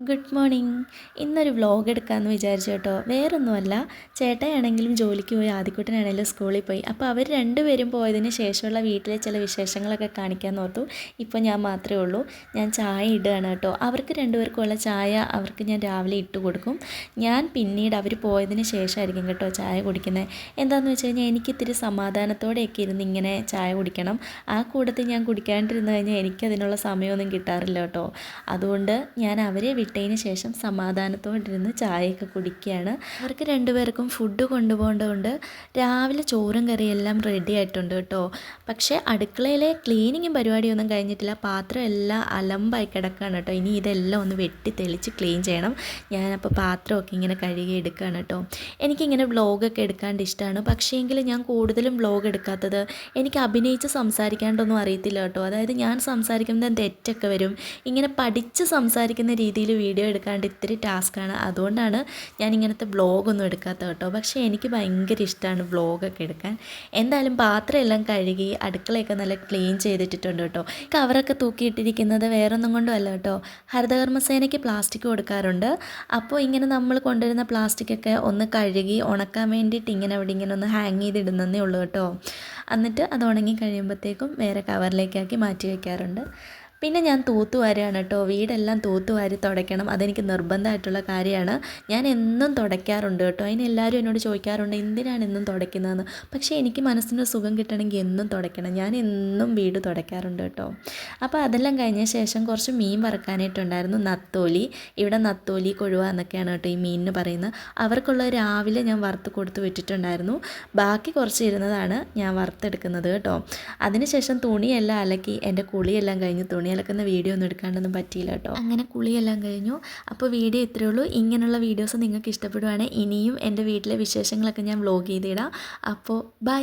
Good morning. ഇന്നൊരു vlog എടുക്കാമെന്ന് വിചാരിച്ചു കേട്ടോ. വേറൊന്നുമല്ല, ചേട്ടയാണെങ്കിലും ജോലിക്ക് പോയി, ആദ്യക്കുട്ടനാണെങ്കിലും സ്കൂളിൽ പോയി. അപ്പോൾ അവർ രണ്ടുപേരും പോയതിന് ശേഷമുള്ള വീട്ടിലെ ചില വിശേഷങ്ങളൊക്കെ കാണിക്കാമെന്ന് ഓർത്തു. ഇപ്പോൾ ഞാൻ മാത്രമേ ഉള്ളൂ. ഞാൻ ചായ ഇടുകയാണ് കേട്ടോ. അവർക്ക് രണ്ടുപേർക്കുമുള്ള ചായ അവർക്ക് ഞാൻ രാവിലെ ഇട്ട് കൊടുക്കും. ഞാൻ പിന്നീട് അവർ പോയതിന് ശേഷമായിരിക്കും കേട്ടോ ചായ കുടിക്കുന്നത്. എന്താണെന്ന് വെച്ച് കഴിഞ്ഞാൽ എനിക്ക് ഇത്തിരി സമാധാനത്തോടെയൊക്കെ ഇരുന്ന് ഇങ്ങനെ ചായ കുടിക്കണം. ആ കൂട്ടത്തിൽ ഞാൻ കുടിക്കാണ്ടിരുന്ന് കഴിഞ്ഞാൽ എനിക്കതിനുള്ള സമയമൊന്നും കിട്ടാറില്ല കേട്ടോ. അതുകൊണ്ട് ഞാൻ അവരെ വിട്ടതിന് ശേഷം സമാധാനത്തോടിരുന്ന് ചായയൊക്കെ കുടിക്കുകയാണ്. അവർക്ക് രണ്ടുപേർക്കും ഫുഡ് കൊണ്ടുപോകേണ്ടതുകൊണ്ട് രാവിലെ ചോറും കറിയും എല്ലാം റെഡി ആയിട്ടുണ്ട് കേട്ടോ. പക്ഷേ അടുക്കളയിലെ ക്ലീനിങ്ങും പരിപാടിയൊന്നും കഴിഞ്ഞിട്ടില്ല. പാത്രം എല്ലാം അലമ്പായി കിടക്കുകയാണ് കേട്ടോ. ഇനി ഇതെല്ലാം ഒന്ന് വെട്ടി തെളിച്ച് ക്ലീൻ ചെയ്യണം. ഞാനപ്പോൾ പാത്രമൊക്കെ ഇങ്ങനെ കഴുകി എടുക്കുകയാണ് കേട്ടോ. എനിക്കിങ്ങനെ വ്ലോഗൊക്കെ എടുക്കാണ്ട് ഇഷ്ടമാണ്. പക്ഷേങ്കിൽ ഞാൻ കൂടുതലും വ്ലോഗ് എടുക്കാത്തത് എനിക്ക് അഭിനയിച്ച് സംസാരിക്കാണ്ടൊന്നും അറിയത്തില്ല കേട്ടോ. അതായത് ഞാൻ സംസാരിക്കുന്നത് തെറ്റൊക്കെ വരും. ഇങ്ങനെ പഠിച്ച് സംസാരിക്കുന്ന രീതിയിൽ വീഡിയോ എടുക്കാണ്ട് ഇത്തിരി ടാസ്ക്കാണ്. അതുകൊണ്ടാണ് ഞാൻ ഇങ്ങനത്തെ വ്ലോഗൊന്നും എടുക്കാത്തത് കേട്ടോ. പക്ഷേ എനിക്ക് ഭയങ്കര ഇഷ്ടമാണ് വ്ലോഗൊക്കെ എടുക്കാൻ. എന്തായാലും പാത്രമെല്ലാം കഴുകി അടുക്കളയൊക്കെ നല്ല ക്ലീൻ ചെയ്തിട്ടിട്ടുണ്ട് കേട്ടോ. കവറൊക്കെ തൂക്കിയിട്ടിരിക്കുന്നത് വേറൊന്നും കൊണ്ടും അല്ല കേട്ടോ. ഹരിതകർമ്മസേനയ്ക്ക് പ്ലാസ്റ്റിക് കൊടുക്കാറുണ്ട്. അപ്പോൾ ഇങ്ങനെ നമ്മൾ കൊണ്ടുവരുന്ന പ്ലാസ്റ്റിക്കൊക്കെ ഒന്ന് കഴുകി ഉണക്കാൻ വേണ്ടിയിട്ട് ഇങ്ങനെ അവിടെ ഇങ്ങനെ ഒന്ന് ഹാങ് ചെയ്തിടുന്നതേ ഉള്ളൂ കേട്ടോ. എന്നിട്ട് അത് ഉണങ്ങി കഴിയുമ്പോഴത്തേക്കും വേറെ കവറിലേക്കാക്കി മാറ്റി വയ്ക്കാറുണ്ട്. പിന്നെ ഞാൻ തൂത്തുവാരുകയാണ് കേട്ടോ. വീടെല്ലാം തൂത്തുവാരി തുടയ്ക്കണം. അതെനിക്ക് നിർബന്ധമായിട്ടുള്ള കാര്യമാണ്. ഞാൻ എന്നും തുടയ്ക്കാറുണ്ട് കേട്ടോ. അതിന് എല്ലാവരും എന്നോട് ചോദിക്കാറുണ്ട് എന്തിനാണ് എന്നും തുടയ്ക്കുന്നതെന്ന്. പക്ഷേ എനിക്ക് മനസ്സിന് സുഖം കിട്ടണമെങ്കിൽ എന്നും തുടയ്ക്കണം. ഞാൻ എന്നും വീട് തുടയ്ക്കാറുണ്ട് കേട്ടോ. അപ്പോൾ അതെല്ലാം കഴിഞ്ഞ ശേഷം കുറച്ച് മീൻ വറുക്കാനായിട്ടുണ്ടായിരുന്നു. നത്തോലി, ഇവിടെ നത്തോലി, കൊഴുവ എന്നൊക്കെയാണ് കേട്ടോ ഈ മീനിന് പറയുന്നത്. അവർക്കുള്ള രാവിലെ ഞാൻ വറുത്ത് കൊടുത്ത് വിട്ടിട്ടുണ്ടായിരുന്നു. ബാക്കി കുറച്ച് ഇരുന്നതാണ് ഞാൻ വറുത്തെടുക്കുന്നത് കേട്ടോ. അതിനുശേഷം തുണിയെല്ലാം അലക്കി എൻ്റെ കുളിയെല്ലാം കഴിഞ്ഞ് തുണി അലക്കുന്ന വീഡിയോ ഒന്നും എടുക്കാണ്ടൊന്നും പറ്റിയില്ല കേട്ടോ. അങ്ങനെ കുളിയെല്ലാം കഴിഞ്ഞു. അപ്പോൾ വീഡിയോ ഇത്രയേ ഉള്ളൂ. ഇങ്ങനെയുള്ള വീഡിയോസ് നിങ്ങൾക്ക് ഇഷ്ടപ്പെടുവാണെങ്കിൽ ഇനിയും എൻ്റെ വീട്ടിലെ വിശേഷങ്ങളൊക്കെ ഞാൻ വ്ലോഗ് ചെയ്തിടാം. അപ്പോൾ ബൈ.